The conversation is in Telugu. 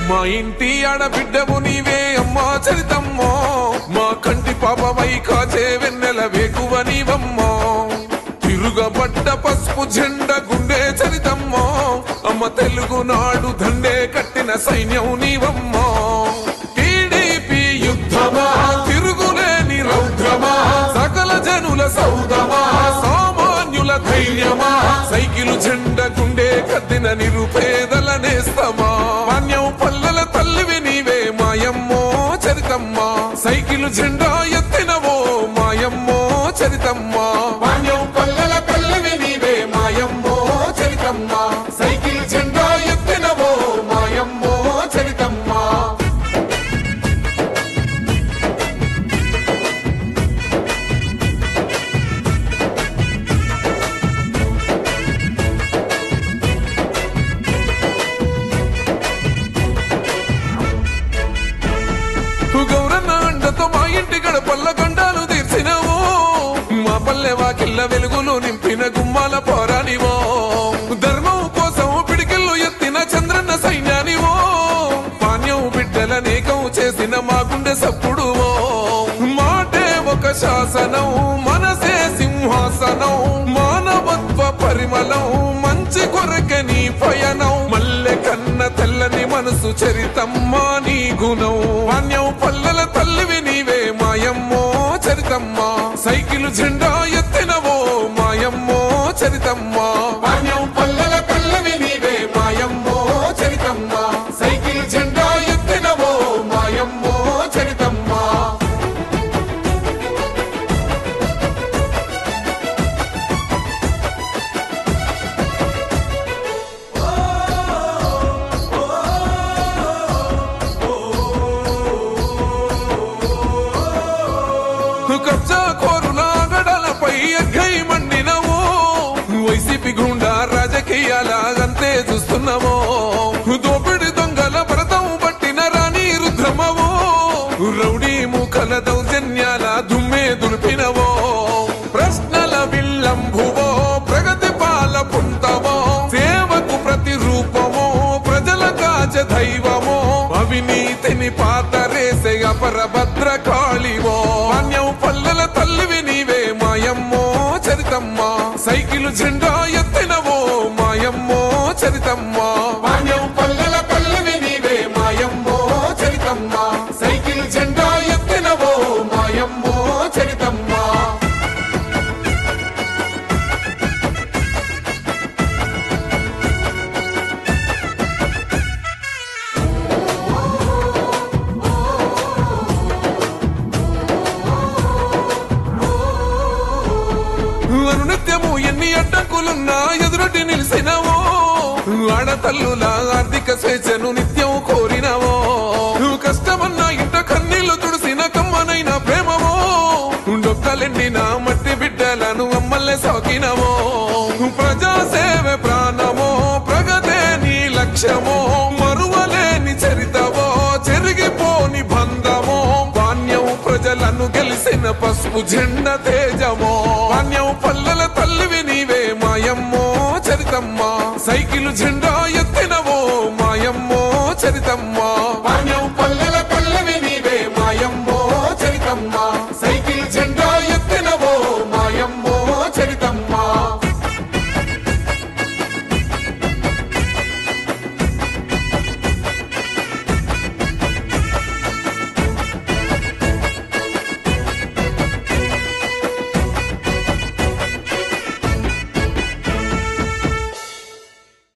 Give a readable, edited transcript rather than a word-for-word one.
మా ఇంటి ఆడబిడ్డవు నీవే అమ్మా చరితమ్మో, మా కంటి పాపమై కాచే వెన్నెల వేకువ నీవమ్మో, తిరుగబడ్డ పసుపు జెండ గుండె చరితమ్మో, అమ్మ తెలుగునాడు దండే కట్టిన సైన్యం నీవమ్మో. టీడీపీ యుద్ధమా తిరుగులేని రౌద్రమా, సకల జనుల సౌదమా సామాన్యుల ధైర్యమా, సైకిలు జెండ గుండె కద్దిన నిరుపేదల నేస్తమా. మాన్యం పల్లెల తల్లివి నీవే మాయమ్మో చరితమ్మా, సైకిలు జెండా ఎత్తినవో మాయమ్మో చరితమ్మా. మాన్యం పల్లెల తల్లివి నీవే మాయమ్మో చరితమ్మా, సైకిలు జెండా ఎత్తినవో మాయమ్మో చరితమ్మా. గౌరన్న అండతో మా ఇంటి గడపల్ల గండాలు తీర్చినవో, మా పల్లె వాకిళ్ళ వెలుగులు నింపిన గుమ్మాల పోరానివో, ధర్మం కోసం పిడికిళ్ళు ఎత్తిన చంద్రన్న సైన్యానివో, పాణ్యం బిడ్డల నేకం చేసిన మా గుండె సప్పుడువో. మాటే ఒక శాసనం మనసే సింహాసనం, మానవత్వ పరిమళం మంచి కొరకే నీ పయనం, మల్లె కన్న తెల్లని మనసు చరితమ్మా నీ గుణం. మాన్యం పల్లెల తల్లివి నీవే మాయమ్మో చరితమ్మా, సైకిలు జెండా ఎత్తినవో మాయమ్మో చరితమ్మా. మాన్యం పల్లెల తల్లివి నీవే మాయమ్మో చరితమ్మా, సైకిలు జెండా ఎత్తినవో మాయమ్మో చరితమ్మా. కబ్జా కోరుల గడలపై ఎగ్గై మండినవో, వైసీపీ గుండా రాజకీయాల అంతే చూస్తున్నావో, దోపిడి దొంగల భరతం పట్టిన రాణి రుద్రమవో, రౌడీ మూకల దౌర్జన్యాల దుమ్మే దులిపినవో, ప్రశ్నల విల్లంభువో ప్రగతి పాల పుంతవో, సేవకు ప్రతిరూపమో ప్రజల కాచ దైవమో, అవినీతిని పాతరేసే అపరభద్ర కాళివో. మాన్యం పల్లెల తల్లివి నీవే మాయమ్మో చరితమ్మా, సైకిలు జెండా ఎత్తినవో మాయమ్మో చరితమ్మా. మాన్యం పల్లెల తల్లివి నీవే మాయమ్మో చరితమ్మా, సైకిలు జెండా ఎత్తినవో మాయమ్మో చరితమ్మా. అనునిత్యము ఎన్ని అడ్డంకులున్నా ఎదురొడ్డి నిలిసినవో, ఆడతల్లుల ఆర్థిక స్వేచ్ఛను నిత్యం కోరినవో, కష్టమన్నా ఇంట కన్నీళ్లు తుడిసిన కమ్మనైన ప్రేమవో, డొక్కలెండిన మట్టి బిడ్డలను అమ్మల్లే సాకినవో, ప్రజాసేవ ప్రాణమో ప్రగతే నీ లక్ష్యమో, మరువలేని చరితవో చెరిగిపోని బంధమో, పాణ్యం ప్రజలను గెలిసిన పసుపు జెండ తేజమో. పాణ్యం పల్లెల తల్లివి నీవే మాయమ్మో చరితమ్మా, సైకిలు జెండా ఎత్తినవో మాయమ్మో చరితమ్మా. పాణ్యం పల్లెల తల్లివి నీవే మాయమ్మో చరితమ్మా, సైకిలు జెండా